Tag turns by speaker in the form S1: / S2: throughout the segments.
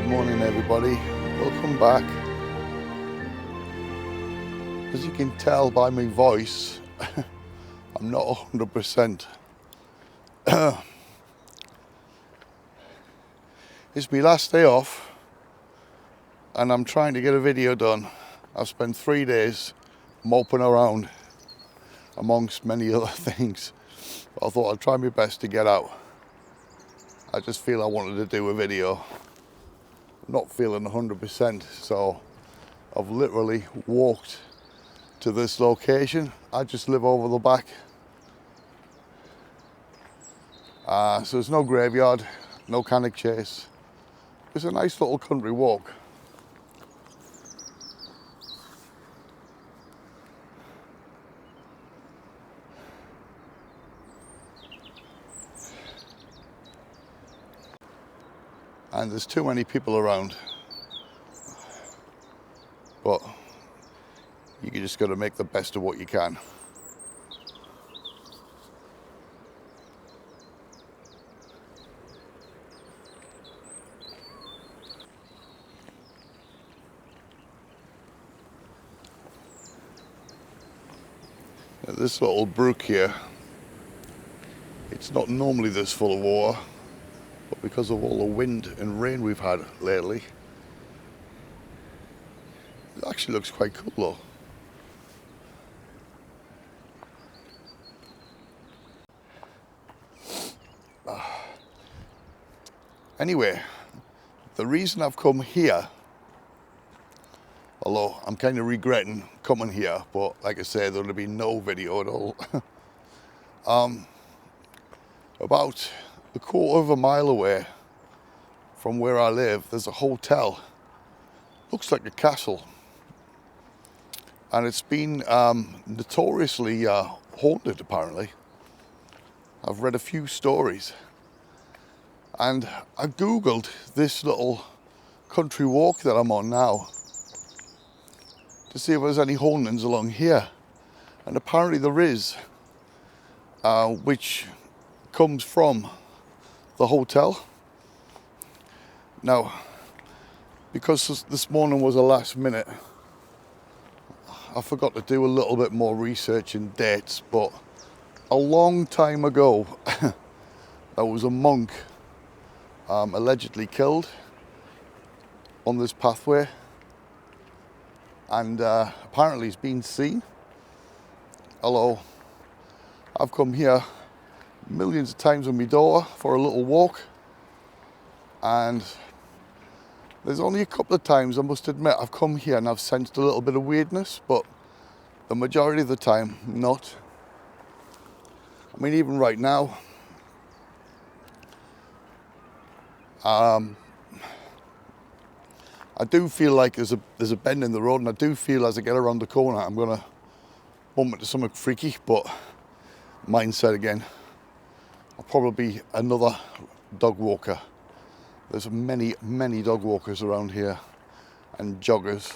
S1: Good morning, everybody. Welcome back. As you can tell by my voice, I'm not 100%. It's my last day off and I'm trying to get a video done. I've spent 3 days moping around amongst many other things. But I thought I'd try my best to get out. I just feel I wanted to do a video. I'm not feeling 100%, so I've literally walked to this location. I just live over the back. So there's no graveyard, no Cannock Chase. It's a nice little country walk. And there's too many people around. But you just got to make the best of what you can. Now, this little brook here, it's not normally this full of water, but because of all the wind and rain we've had lately, it actually looks quite cool though. Anyway, the reason I've come here, although I'm kind of regretting coming here, but like I said, there'll be no video at all. About a quarter of a mile away from where I live, there's a hotel. Looks like a castle. And it's been notoriously haunted, apparently. I've read a few stories. And I googled this little country walk that I'm on now to see if there's any hauntings along here. And apparently there is, which comes from the hotel. Now, because this morning was a last minute, I forgot to do a little bit more research and dates, but a long time ago, there was a monk allegedly killed on this pathway, and apparently he's been seen. Although I've come here millions of times with my daughter for a little walk, and there's only a couple of times, I must admit, I've come here and I've sensed a little bit of weirdness, but the majority of the time, not. I mean, even right now, I do feel like there's a bend in the road, and I do feel as I get around the corner, I'm gonna bump into something freaky, but mindset again. I'll probably be another dog walker. There's many, many dog walkers around here and joggers.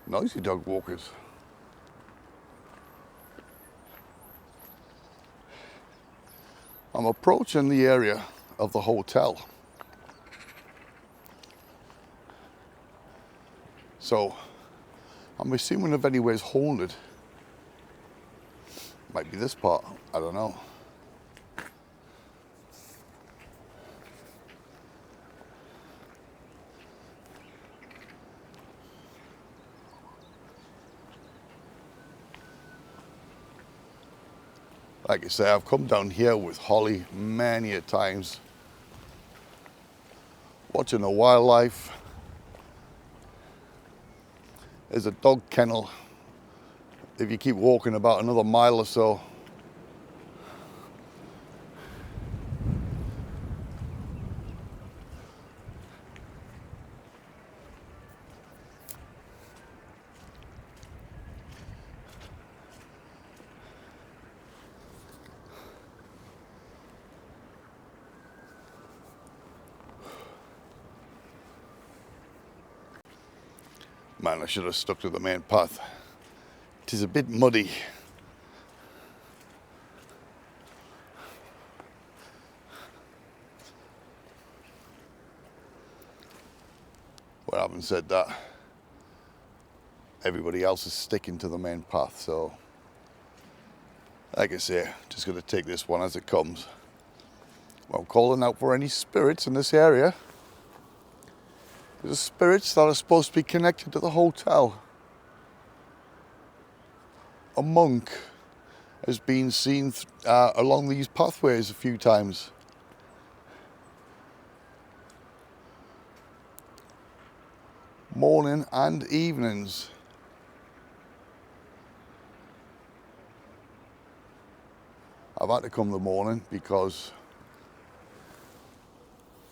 S1: Noisy dog walkers. I'm approaching the area of the hotel. So I'm assuming if anywhere's haunted, might be this part, I don't know. Like I say, I've come down here with Holly many a times, watching the wildlife. There's a dog kennel if you keep walking about another mile or so. man, I should have stuck to the main path. It is a bit muddy. But having said that, everybody else is sticking to the main path, so like I say, just going to take this one as it comes. Well, I'm calling out for any spirits in this area. There's spirits that are supposed to be connected to the hotel. A monk has been seen along these pathways a few times. Morning and evenings. I've had to come in the morning because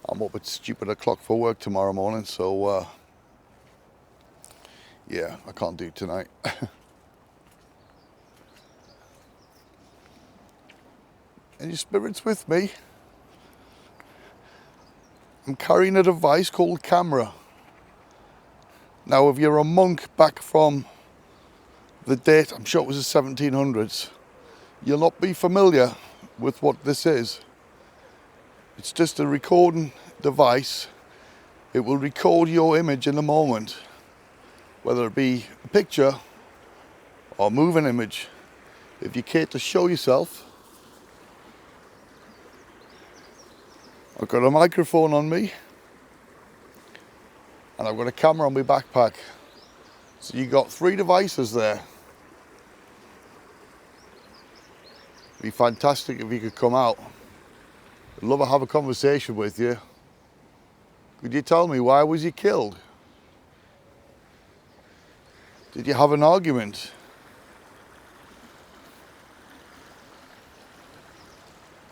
S1: I'm up at stupid o'clock for work tomorrow morning, so yeah, I can't do tonight. Any spirits with me? I'm carrying a device called camera. Now, if you're a monk back from the date, I'm sure it was the 1700s, you'll not be familiar with what this is. It's just a recording device. It will record your image in the moment, whether it be a picture or moving image. If you care to show yourself, I've got a microphone on me and I've got a camera on my backpack. So you got 3 devices there. It'd be fantastic if you could come out. I'd love to have a conversation with you. Could you tell me, why was you killed? Did you have an argument?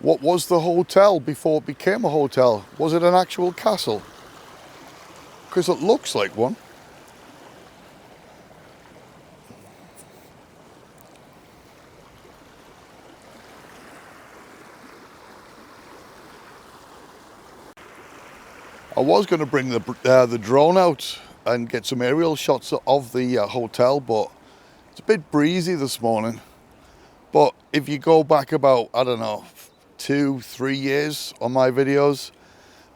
S1: What was the hotel before it became a hotel? Was it an actual castle? Because it looks like one. I was going to bring the drone out and get some aerial shots of the hotel, but it's a bit breezy this morning. But if you go back about, I don't know, 2-3 years on my videos,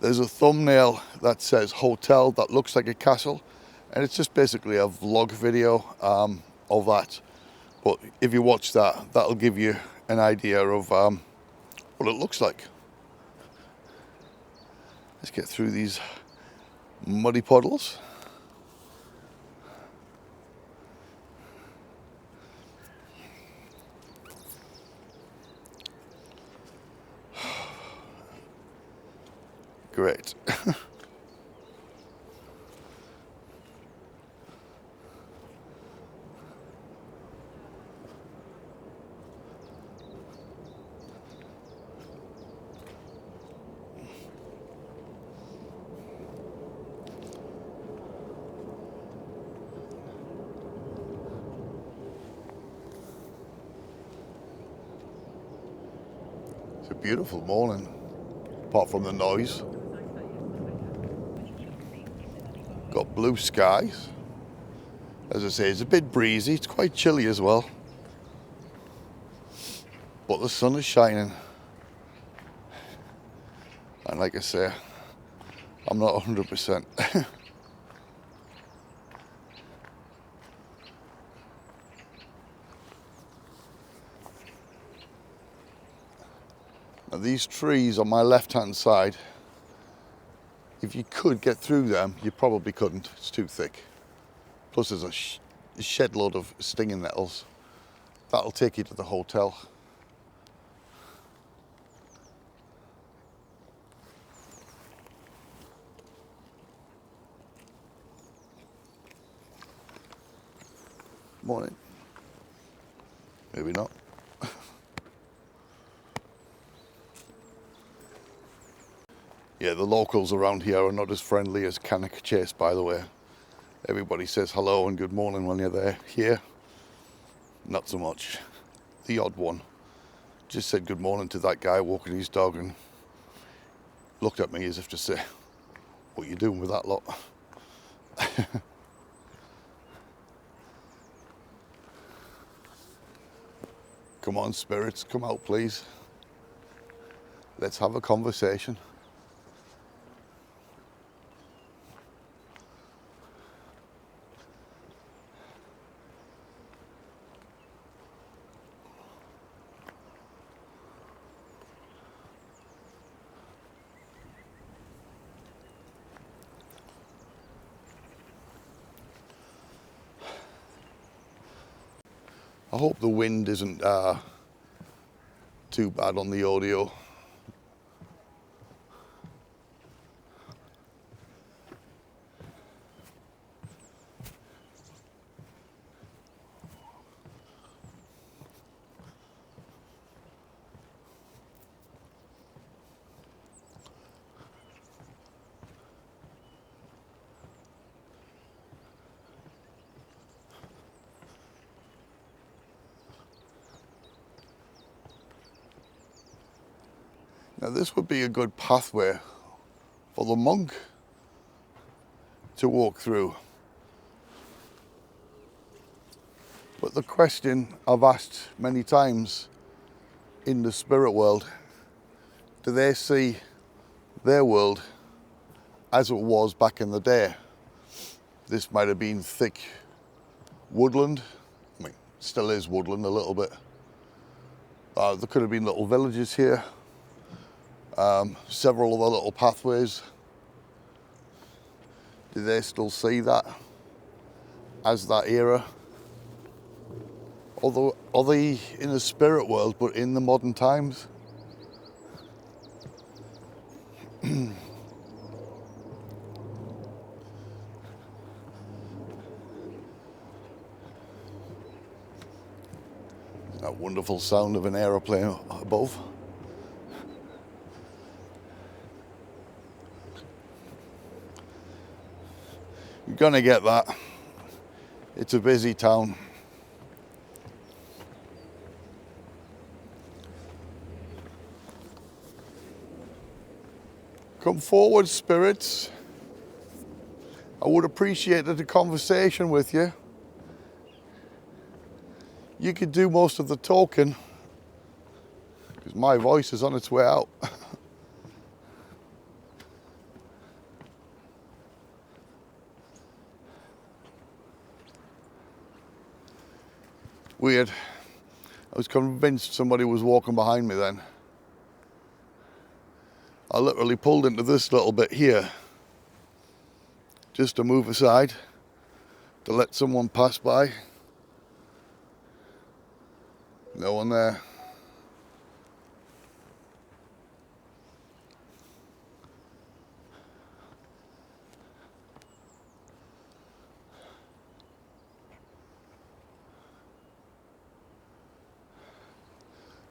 S1: there's a thumbnail that says hotel that looks like a castle, and it's just basically a vlog video of that. But if you watch that, that'll give you an idea of what it looks like. Let's get through these muddy puddles. Great. It's a beautiful morning, apart from the noise. Got blue skies. As I say, it's a bit breezy, it's quite chilly as well. But the sun is shining. And like I say, I'm not 100%. Now these trees on my left hand side, if you could get through them, you probably couldn't, it's too thick. Plus there's a shed load of stinging nettles. That'll take you to the hotel. Morning. Maybe not. Yeah, the locals around here are not as friendly as Cannock Chase, by the way. Everybody says hello and good morning when you're there. Here, not so much. The odd one. Just said good morning to that guy walking his dog and looked at me as if to say, what are you doing with that lot? Come on, spirits, come out, please. Let's have a conversation. I hope the wind isn't too bad on the audio. Now this would be a good pathway for the monk to walk through. But the question I've asked many times in the spirit world, do they see their world as it was back in the day? This might have been thick woodland. I mean, still is woodland a little bit. There could have been little villages here. Several other little pathways. Do they still see that as that era? Although, are they in the spirit world but in the modern times? That wonderful sound of an aeroplane above. You're gonna get that. It's a busy town. Come forward, spirits. I would appreciate a conversation with you. You could do most of the talking because my voice is on its way out. Weird. I was convinced somebody was walking behind me then. I literally pulled into this little bit here just to move aside to let someone pass by. No one there.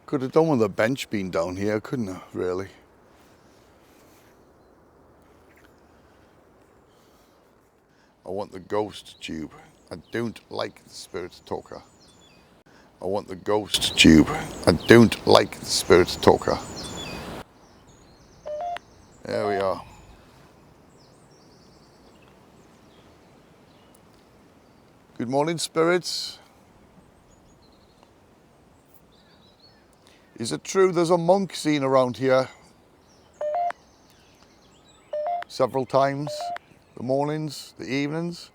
S1: Could have done with a bench being down here, couldn't I, really? I want the ghost tube. I don't like the spirit talker. I want the ghost tube. I don't like the spirit talker. There we are. Good morning, spirits. Is it true there's a monk seen around here several times? The mornings, the evenings?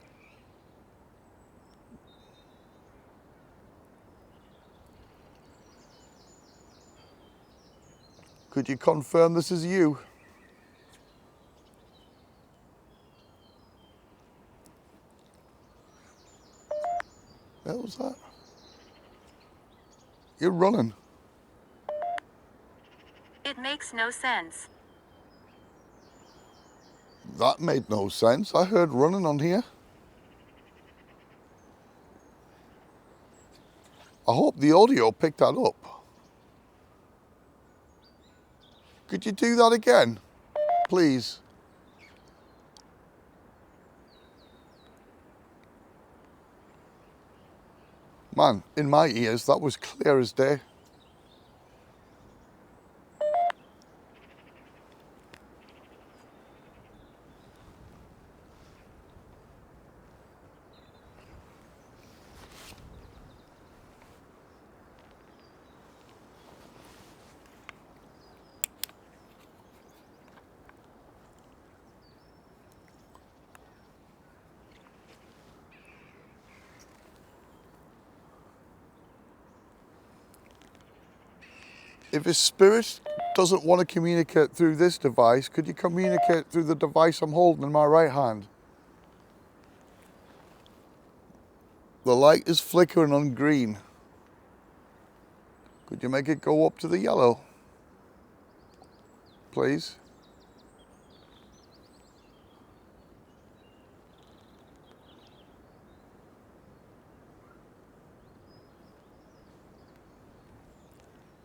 S1: Could you confirm this is you? What was that? You're running.
S2: It makes no sense.
S1: That made no sense. I heard running on here. I hope the audio picked that up. Could you do that again, please? Man, in my ears, that was clear as day. If a spirit doesn't want to communicate through this device, could you communicate through the device I'm holding in my right hand? The light is flickering on green. Could you make it go up to the yellow? Please.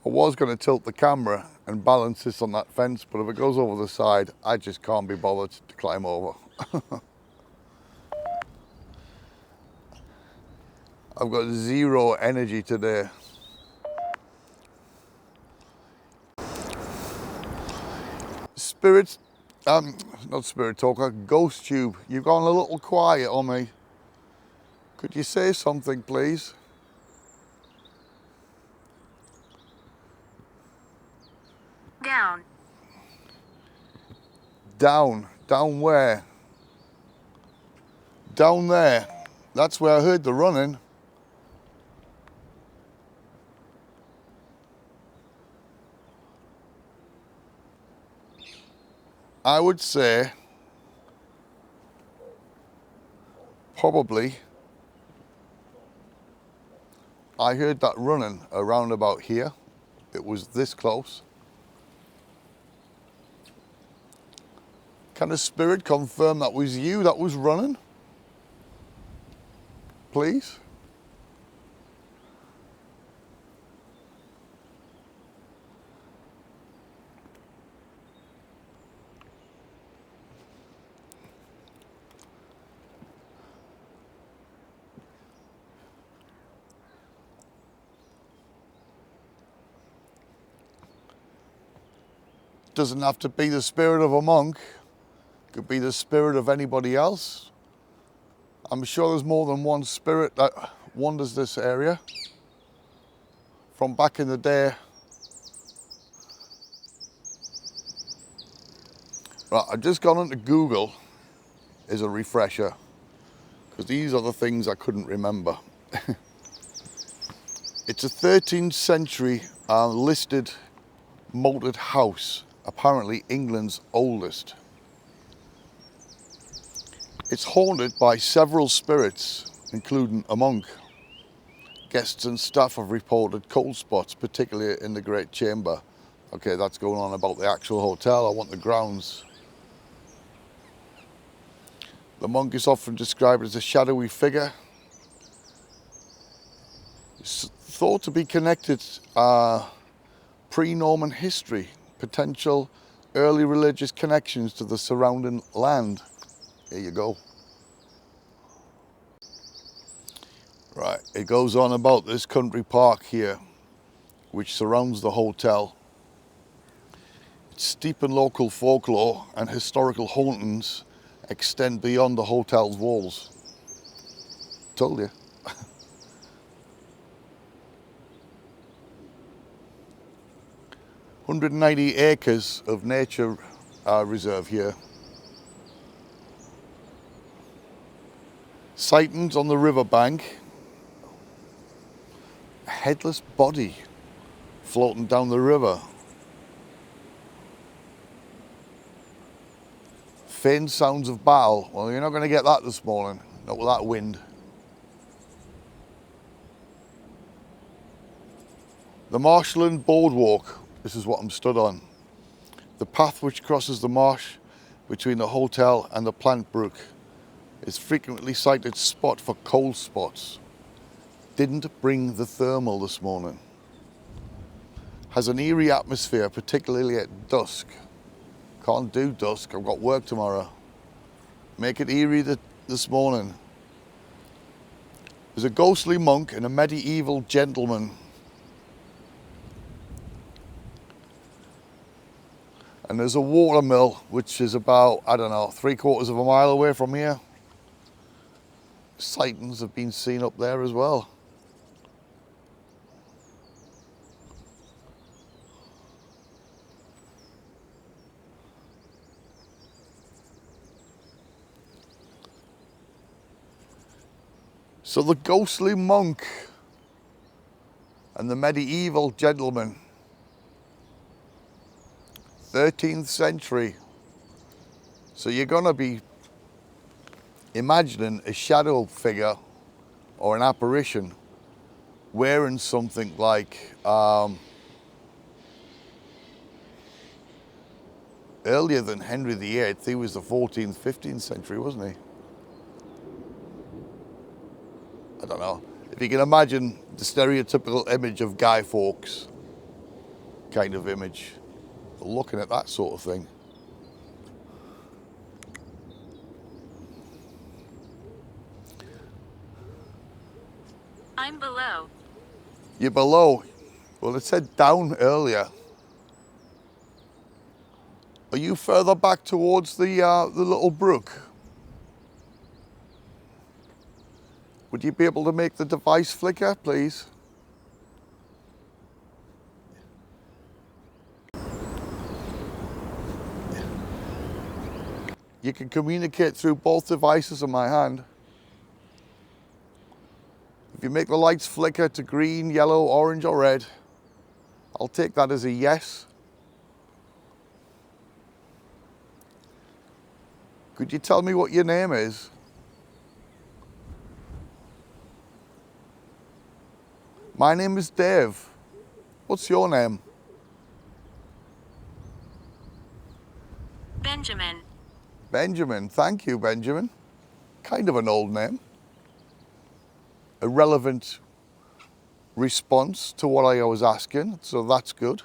S1: I was going to tilt the camera and balance this on that fence, but if it goes over the side, I just can't be bothered to climb over. I've got zero energy today. Spirit, not spirit talker, ghost tube, you've gone a little quiet on me. Could you say something, please?
S2: Down.
S1: Down. Down where? Down there. That's where I heard the running. I would say probably I heard that running around about here. It was this close. Can a spirit confirm that was you that was running? Please? Doesn't have to be the spirit of a monk. Could be the spirit of anybody else. I'm sure there's more than one spirit that wanders this area. From back in the day. Right, I've just gone into Google as a refresher, because these are the things I couldn't remember. It's a 13th century listed moated house, apparently England's oldest. It's haunted by several spirits, including a monk. Guests and staff have reported cold spots, particularly in the Great Chamber. Okay, that's going on about the actual hotel. I want the grounds. The monk is often described as a shadowy figure. It's thought to be connected pre-Norman history, potential early religious connections to the surrounding land. Here you go. Right, it goes on about this country park here, which surrounds the hotel. It's steep in local folklore and historical hauntings extend beyond the hotel's walls. Told you. 190 acres of nature reserve here. Sightings on the riverbank. A headless body floating down the river. Faint sounds of battle. Well, you're not going to get that this morning, not with that wind. The Marshland Boardwalk, this is what I'm stood on. The path which crosses the marsh between the hotel and the plant brook is frequently cited spot for cold spots. Didn't bring the thermal this morning. Has an eerie atmosphere, particularly at dusk. Can't do dusk, I've got work tomorrow. Make it eerie this morning. There's a ghostly monk and a medieval gentleman. And there's a watermill, which is about, I don't know, 3/4 of a mile away from here. Sightings have been seen up there as well. So the ghostly monk and the medieval gentleman 13th century. So you're going to be imagining a shadow figure or an apparition wearing something like earlier than Henry VIII. He was the 14th, 15th century, wasn't he? I don't know. If you can imagine the stereotypical image of Guy Fawkes kind of image, looking at that sort of thing.
S2: I'm below.
S1: You're below. Well, it said down earlier. Are you further back towards the little brook? Would you be able to make the device flicker, please? You can communicate through both devices in my hand. If you make the lights flicker to green, yellow, orange or red, I'll take that as a yes. Could you tell me what your name is? My name is Dave. What's your name?
S2: Benjamin.
S1: Benjamin. Thank you, Benjamin. Kind of an old name. A relevant response to what I was asking, so that's good.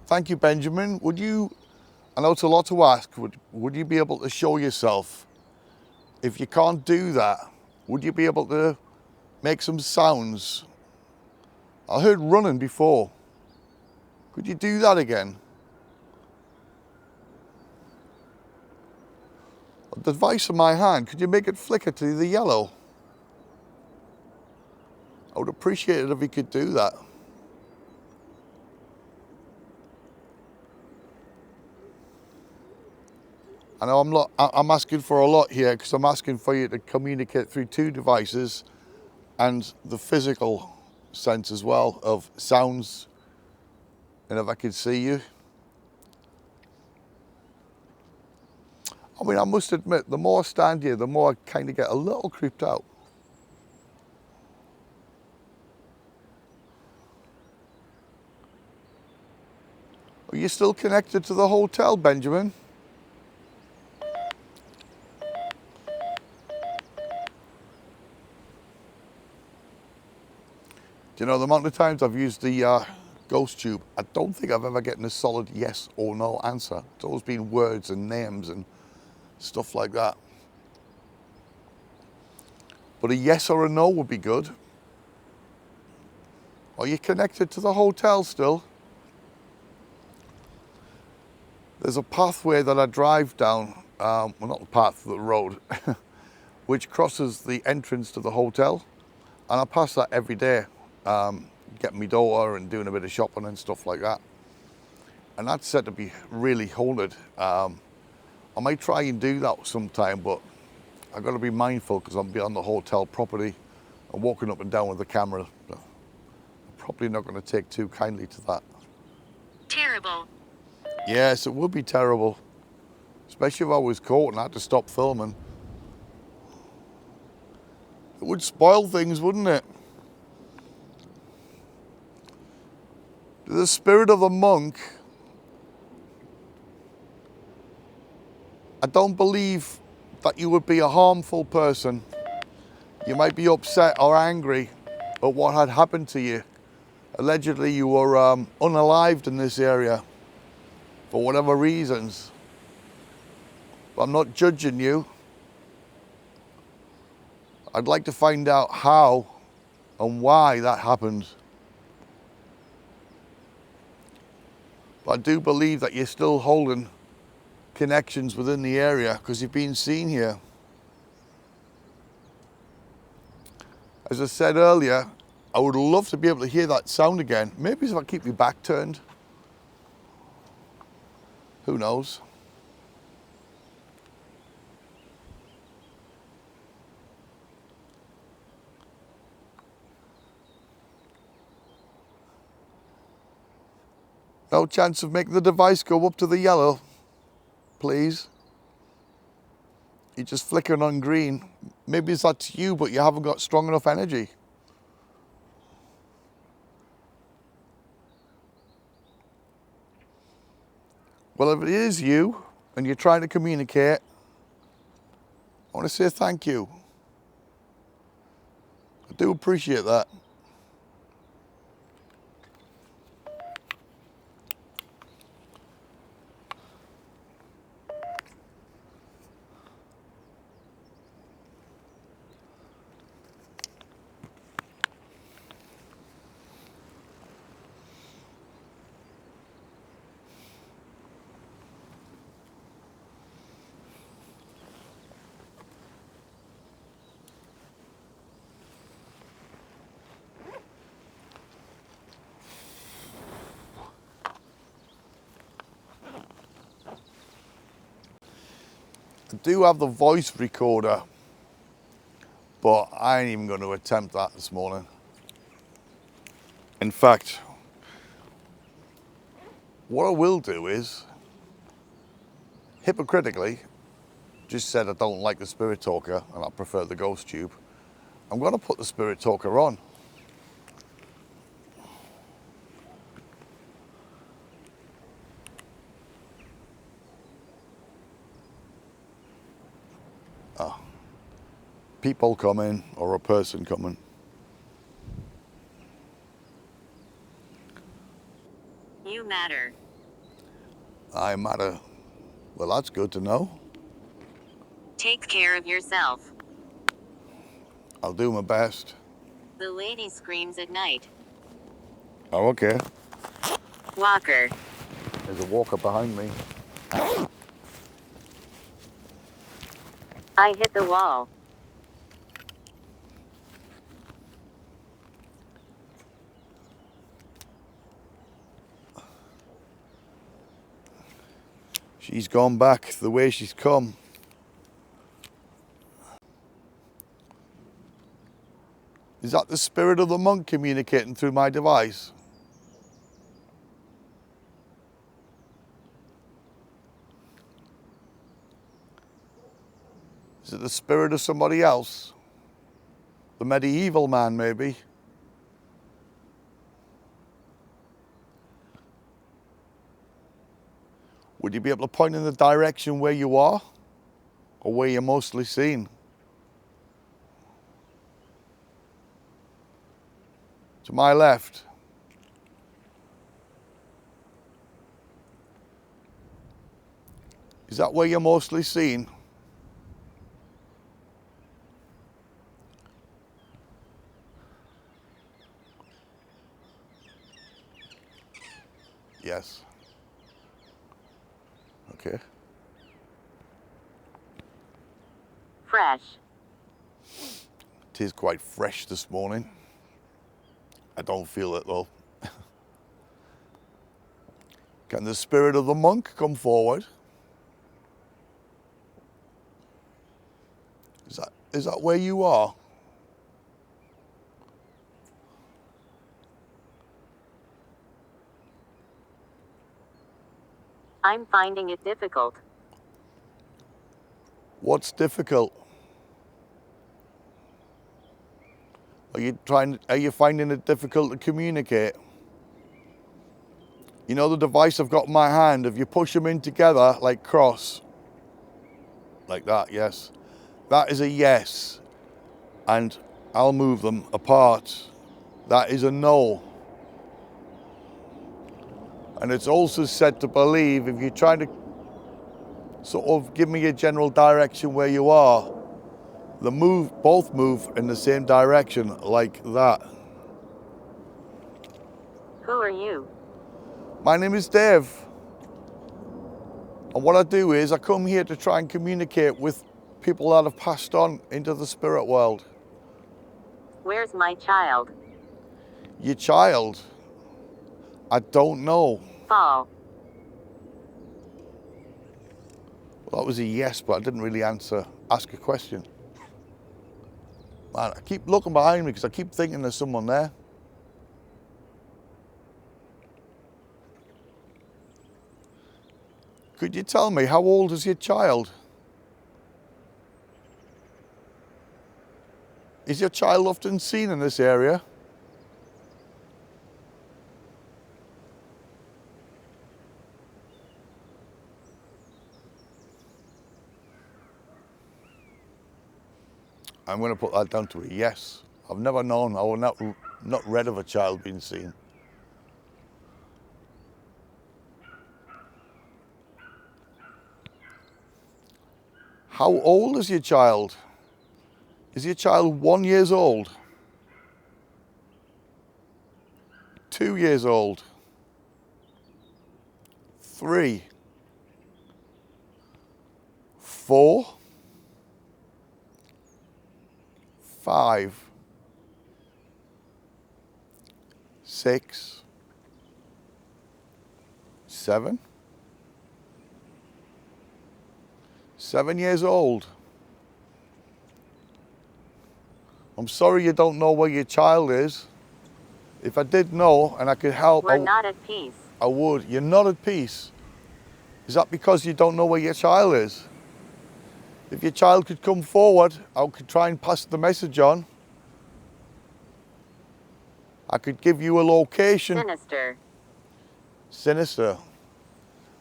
S1: Thank you, Benjamin. Would you, I know it's a lot to ask, would you be able to show yourself? If you can't do that, would you be able to make some sounds? I heard running before. Could you do that again? The device in my hand, could you make it flicker to the yellow? I would appreciate it if you could do that. I know I'm asking for a lot here because I'm asking for you to communicate through two devices and the physical sense as well of sounds, and if I could see you. I mean, I must admit, the more I stand here, the more I kind of get a little creeped out. Are you still connected to the hotel, Benjamin? Do you know the amount of times I've used the ghost tube? I don't think I've ever gotten a solid yes or no answer. It's always been words and names and stuff like that. But a yes or a no would be good. Are you connected to the hotel still? There's a pathway that I drive down, well, not the path, the road, which crosses the entrance to the hotel. And I pass that every day, getting my daughter and doing a bit of shopping and stuff like that. And that's said to be really haunted. I might try and do that sometime, but I've got to be mindful because I'm beyond the hotel property and walking up and down with the camera. I'm probably not going to take too kindly to that.
S2: Terrible.
S1: Yes, it would be terrible, especially if I was caught and had to stop filming. It would spoil things, wouldn't it? The spirit of the monk, I don't believe that you would be a harmful person. You might be upset or angry at what had happened to you. Allegedly, you were unalived in this area for whatever reasons. But I'm not judging you. I'd like to find out how and why that happened. But I do believe that you're still holding connections within the area because you've been seen here. As I said earlier, I would love to be able to hear that sound again. Maybe if I keep my back turned. Who knows? No chance of making the device go up to the yellow, please. You're just flickering on green. Maybe it's that's you, but you haven't got strong enough energy. Well, if it is you and you're trying to communicate, I want to say thank you. I do appreciate that. I do have the voice recorder, but I ain't even going to attempt that this morning. In fact, what I will do is, hypocritically, just said I don't like the spirit talker and I prefer the ghost tube. I'm going to put the spirit talker on. People coming or a person coming.
S2: You matter.
S1: I matter. Well, that's good to know.
S2: Take care of yourself.
S1: I'll do my best.
S2: The lady screams at night.
S1: Oh, okay.
S2: Walker.
S1: There's a walker behind me.
S2: I hit the wall.
S1: She's gone back the way she's come. Is that the spirit of the monk communicating through my device? Is it the spirit of somebody else? The medieval man, maybe? Would you be able to point in the direction where you are? Or where you're mostly seen? To my left. Is that where you're mostly seen? Yes. Okay.
S2: Fresh.
S1: It is quite fresh this morning. I don't feel it though. Can the spirit of the monk come forward? Is that where you are?
S2: I'm finding it difficult.
S1: What's difficult? Are you finding it difficult to communicate? You know the device I've got in my hand, if you push them in together like cross, like that, yes. That is a yes. And I'll move them apart. That is a no. And it's also said to believe if you're trying to sort of give me a general direction where you are, both move in the same direction like that.
S2: Who are you?
S1: My name is Dave. And what I do is I come here to try and communicate with people that have passed on into the spirit world.
S2: Where's my child?
S1: Your child? I don't know.
S2: Fall.
S1: Well, that was a yes, but I didn't really ask a question. Man, I keep looking behind me because I keep thinking there's someone there. Could you tell me, how old is your child? Is your child often seen in this area? I'm going to put that down to a yes. I've never known, or not read of a child being seen. How old is your child? Is your child 1 year old? 2 years old? 3? 4? 5? 6? 7? 7 years old? I'm sorry you don't know where your child is. If I did know and I could help,
S2: We're not at peace.
S1: I would. You're not at peace. Is that because you don't know where your child is? If your child could come forward, I could try and pass the message on. I could give you a location.
S2: Sinister.
S1: Sinister.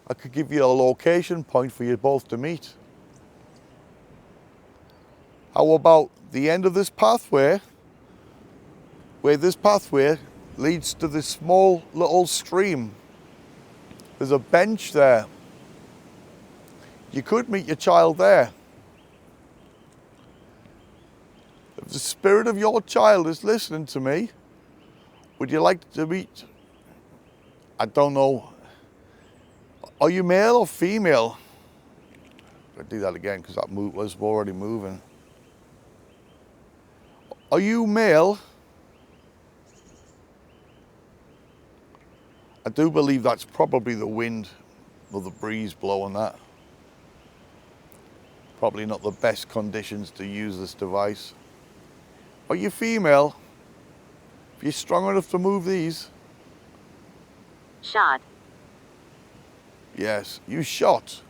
S1: I could give you a location point for you both to meet. How about the end of this pathway, where this pathway leads to this small little stream? There's a bench there. You could meet your child there. If the spirit of your child is listening to me, would you like to meet? I don't know. Are you male or female? I'll do that again because that move was already moving. Are you male? I do believe that's probably the wind or the breeze blowing that. Probably not the best conditions to use this device. Are you female? If you're strong enough to move these.
S2: Shot.
S1: Yes, you shot.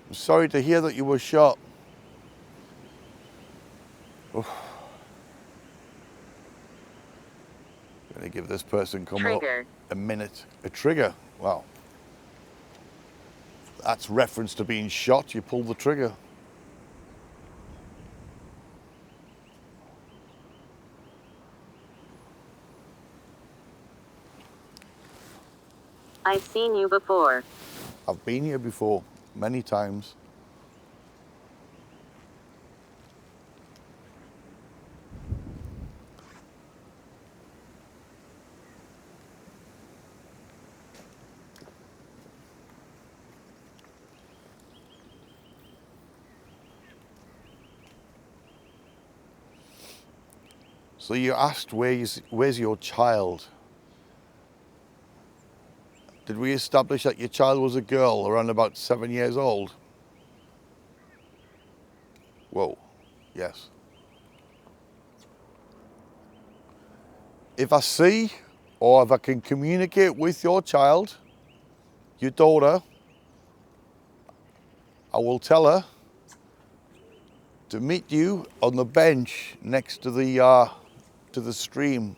S1: I'm sorry to hear that you were shot. Oof. I'm gonna give this person
S2: Trigger.
S1: a minute. A trigger. Wow. That's reference to being shot. You pull the trigger.
S2: I've seen you before.
S1: I've been here before, many times. So you asked, where's your child? Did we establish that your child was a girl around about 7 years old? Whoa, yes. If I see or if I can communicate with your child, your daughter, I will tell her to meet you on the bench next to the stream.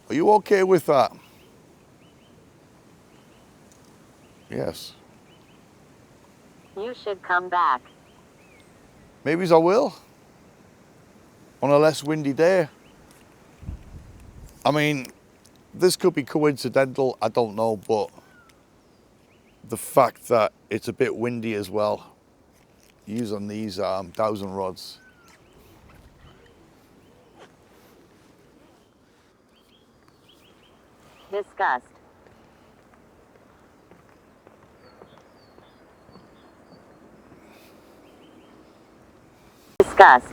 S1: Are you okay with that? Yes.
S2: You should come back.
S1: Maybe I will. On a less windy day. I mean, this could be coincidental, I don't know, but the fact that it's a bit windy as well, using these dowsing rods.
S2: Disgust. Disgust.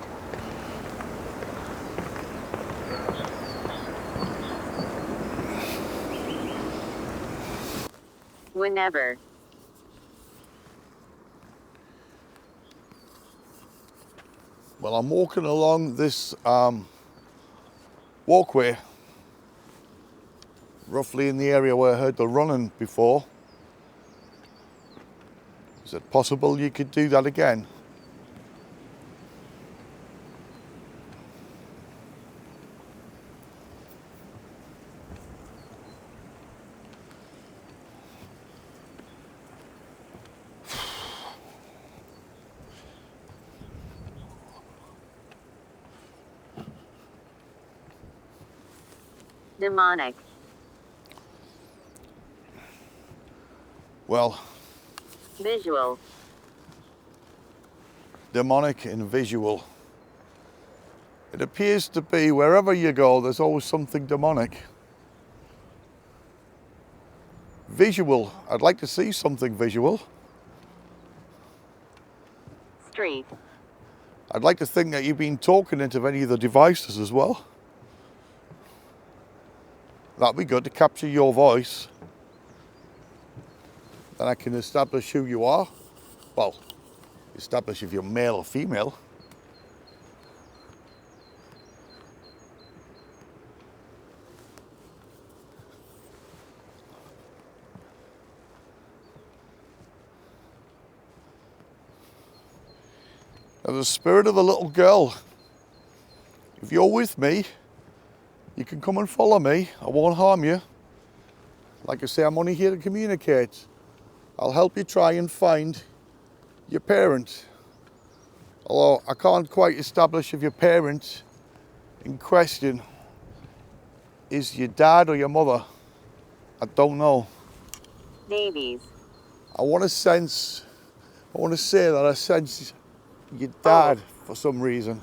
S2: Whenever.
S1: Well, I'm walking along this walkway, roughly in the area where I heard the running before. Is it possible you could do that again?
S2: Demonic.
S1: Well,
S2: Visual.
S1: demonic and visual. It appears to be wherever you go, there's always something demonic. Visual. I'd like to see something visual.
S2: Street.
S1: I'd like to think that you've been talking into any of the devices as well. That'd be good to capture your voice. Then I can establish who you are. Well, establish if you're male or female. Now, the spirit of the little girl. If you're with me, you can come and follow me. I won't harm you. Like I say, I'm only here to communicate. I'll help you try and find your parent. Although I can't quite establish if your parent in question is your dad or your mother. I don't know.
S2: Babies.
S1: I want to say that I sense your dad for some reason.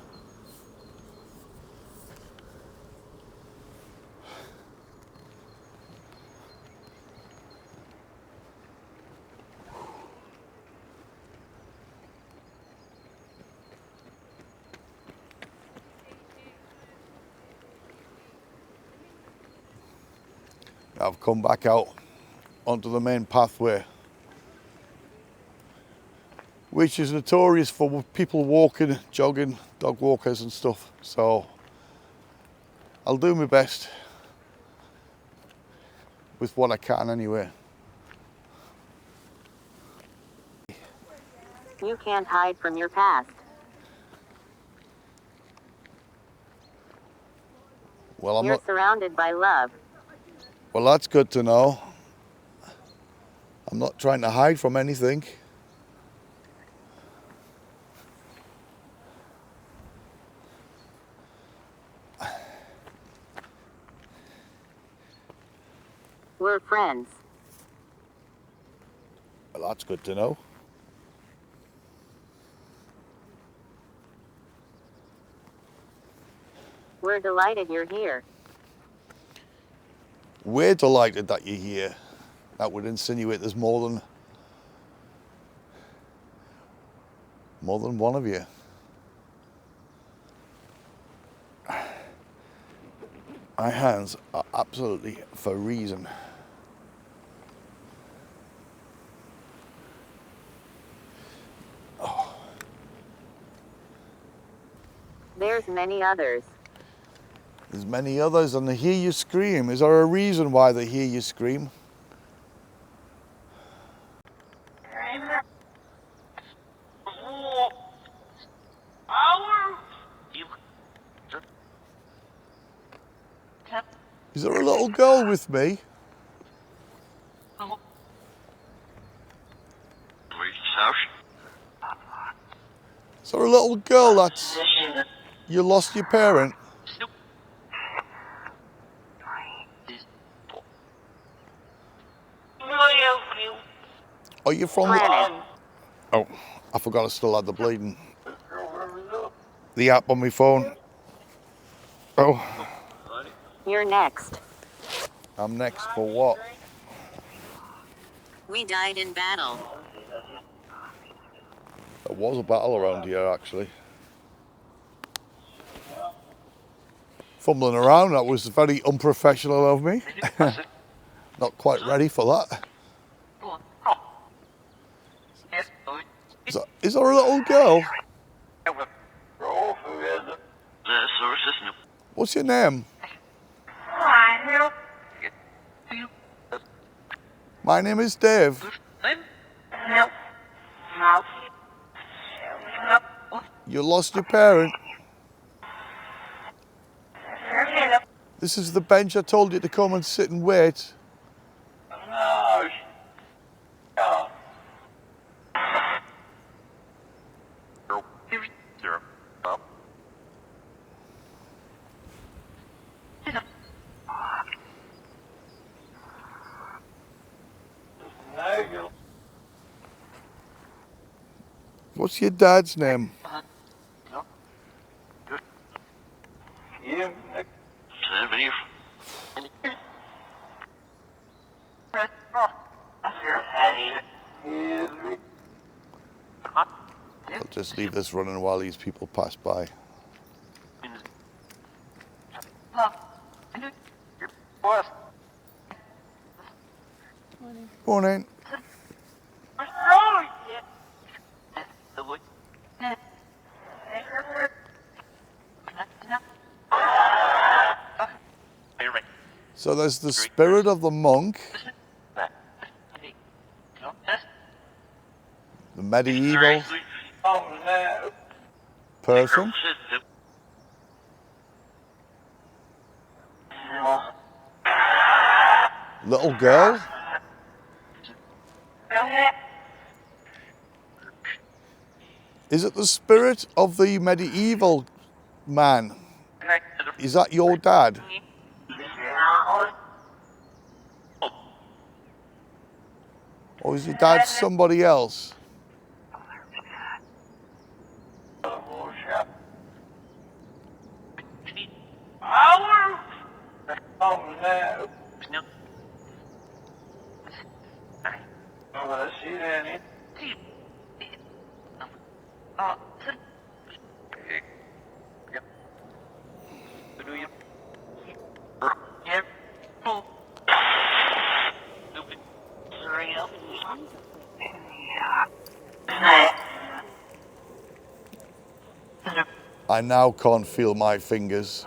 S1: I've come back out onto the main pathway, which is notorious for people walking, jogging, dog walkers and stuff. So I'll do my best with what I can anyway.
S2: You can't hide from your past.
S1: Well,
S2: You're surrounded by love.
S1: Well, that's good to know. I'm not trying to hide from anything.
S2: We're friends.
S1: Well, that's good to know.
S2: We're delighted you're here.
S1: We're delighted that you're here. That would insinuate there's more than one of you. My hands are absolutely for reason.
S2: There's many others.
S1: There's many others, and they hear you scream. Is there a reason why they hear you scream? Is there a little girl with me? Is there a little girl that's... You lost your parent? Are you from
S2: Planet.
S1: Oh, I forgot I still had the app on my phone. Oh.
S2: You're next.
S1: I'm next for what?
S2: We died in battle.
S1: There was a battle around here, actually. Fumbling around, that was very unprofessional of me. Not quite ready for that. Is there a little girl? What's your name? My name is Dave. You lost your parent. This is the bench I told you to come and sit and wait. What's your dad's name? I'll just leave this running while these people pass by. Morning. So there's the spirit of the monk, the medieval person, little girl, is it the spirit of the medieval man? Is that your dad? Or is your dad somebody else? I now can't feel my fingers.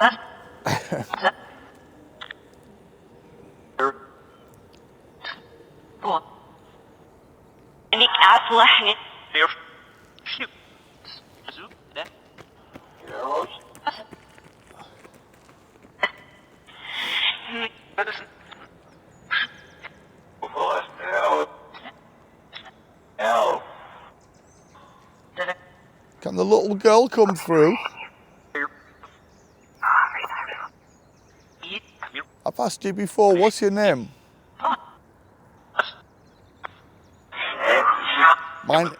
S1: Can the little girl come through? I've asked you before, what's your name?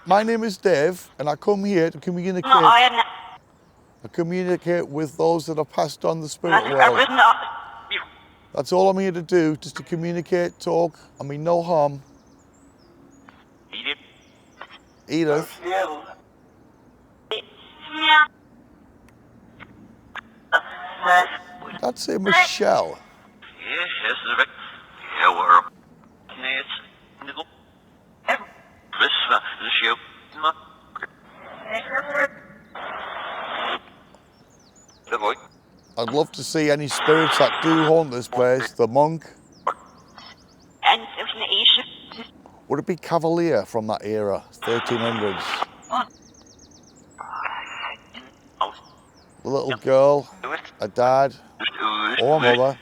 S1: My name is Dave, and I come here to communicate. I communicate with those that have passed on the spirit world. That's all I'm here to do, just to communicate, talk. I mean, no harm. Edith. That's it, Michelle. I'd love to see any spirits that do haunt this place. The monk. Would it be Cavalier from that era, 1300s? The little girl, a dad, or a mother.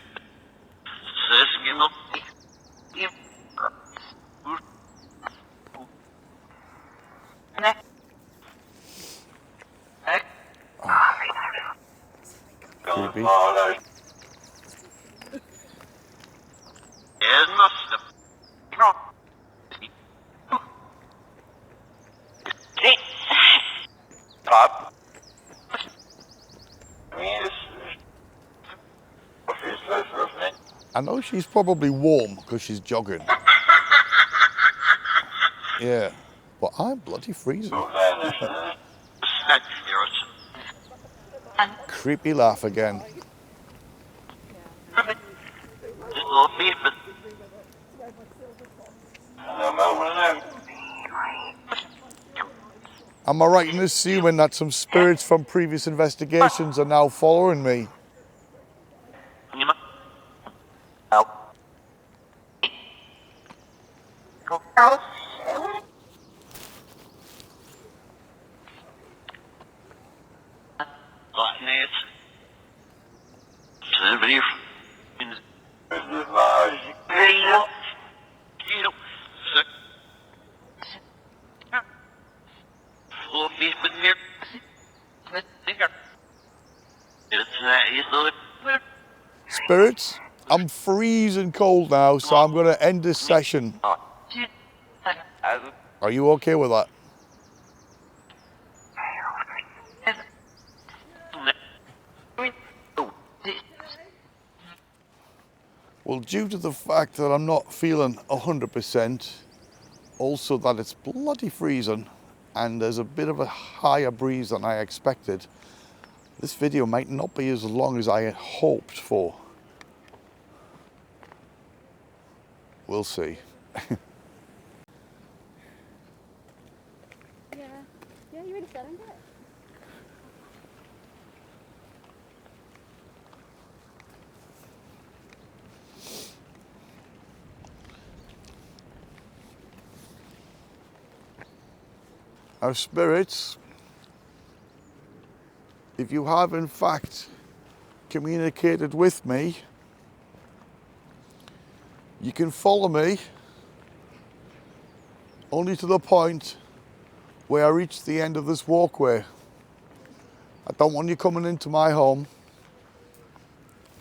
S1: Creepy. I know she's probably warm because she's jogging. Yeah, but I'm bloody freezing. Creepy laugh again. Am I right in assuming that some spirits from previous investigations are now following me? Spirits, I'm freezing cold now, so I'm going to end this session. Are you okay with that? Well, due to the fact that I'm not feeling 100%, also that it's bloody freezing, and there's a bit of a higher breeze than I expected, this video might not be as long as I hoped for. We'll see.
S3: Yeah, you already said it.
S1: Our spirits, if you have in fact communicated with me, you can follow me only to the point where I reach the end of this walkway. I don't want you coming into my home.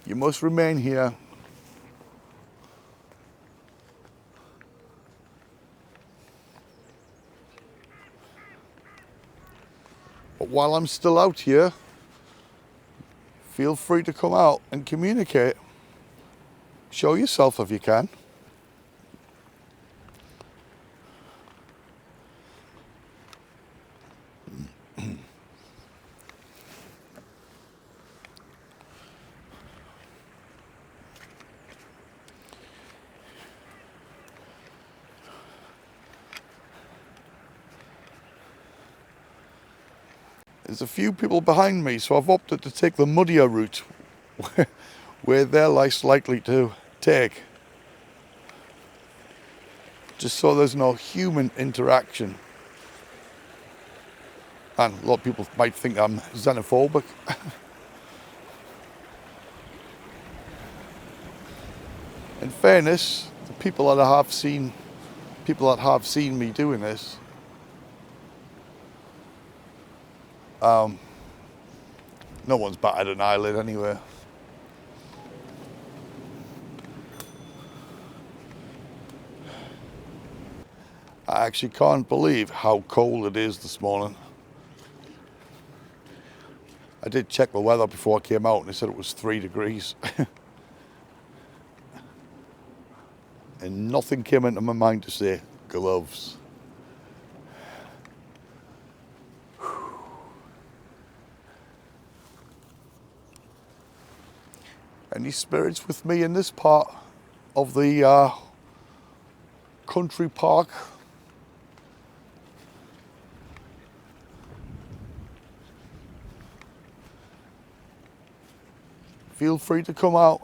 S1: You must remain here. But while I'm still out here, feel free to come out and communicate. Show yourself if you can. There's a few people behind me, so I've opted to take the muddier route where they're less likely to take. Just so there's no human interaction. And a lot of people might think I'm xenophobic. In fairness, the people that have seen me doing this, no one's batted an eyelid anywhere. I actually can't believe how cold it is this morning. I did check the weather before I came out and they said it was 3 degrees. And nothing came into my mind to say gloves. Any spirits with me in this part of the country park? Feel free to come out.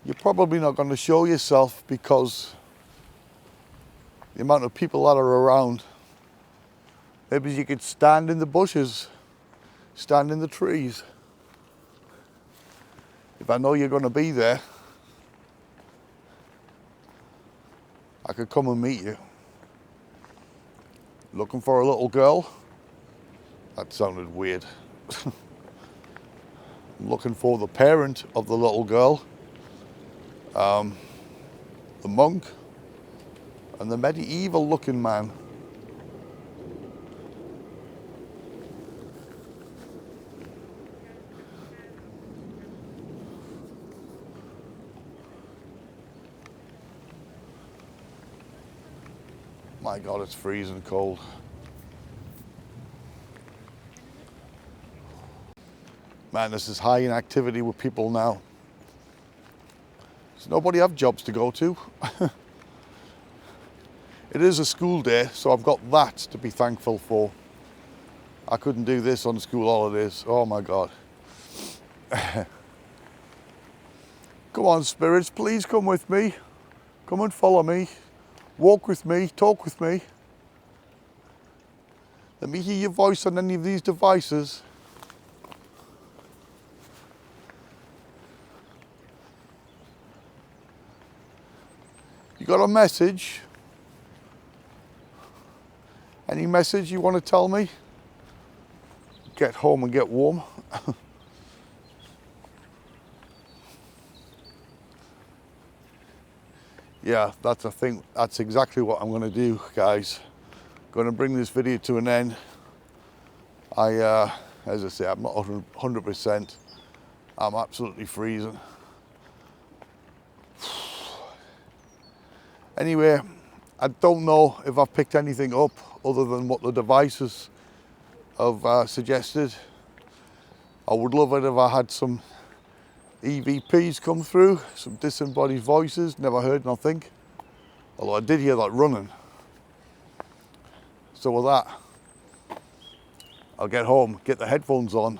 S1: You're probably not going to show yourself because the amount of people that are around. Maybe you could stand in the bushes, stand in the trees. If I know you're going to be there, I could come and meet you. Looking for a little girl? That sounded weird. I'm looking for the parent of the little girl, the monk, and the medieval looking man. My God, it's freezing cold. Man, this is high in activity with people now. Does nobody have jobs to go to? It is a school day, so I've got that to be thankful for. I couldn't do this on school holidays. Oh my God. Come on, spirits, please come with me. Come and follow me. Walk with me, talk with me. Let me hear your voice on any of these devices. You got a message? Any message you want to tell me? Get home and get warm. Yeah, that's a thing. That's exactly what I'm going to do, guys. Going to bring this video to an end. As I say, I'm not 100%. I'm absolutely freezing. Anyway, I don't know if I've picked anything up other than what the devices have suggested. I would love it if I had some EVPs come through, some disembodied voices, never heard nothing. Although I did hear that running. So with that, I'll get home, get the headphones on.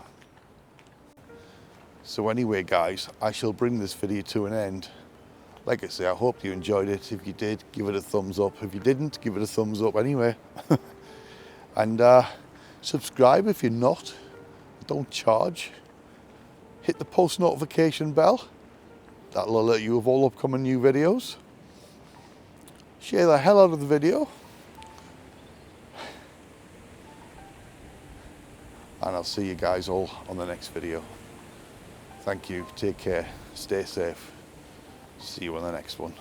S1: So anyway guys, I shall bring this video to an end. Like I say, I hope you enjoyed it. If you did, give it a thumbs up. If you didn't, give it a thumbs up anyway. And subscribe if you're not. Don't charge. Hit the post notification bell. That'll alert you of all upcoming new videos. Share the hell out of the video. And I'll see you guys all on the next video. Thank you, take care, stay safe. See you on the next one.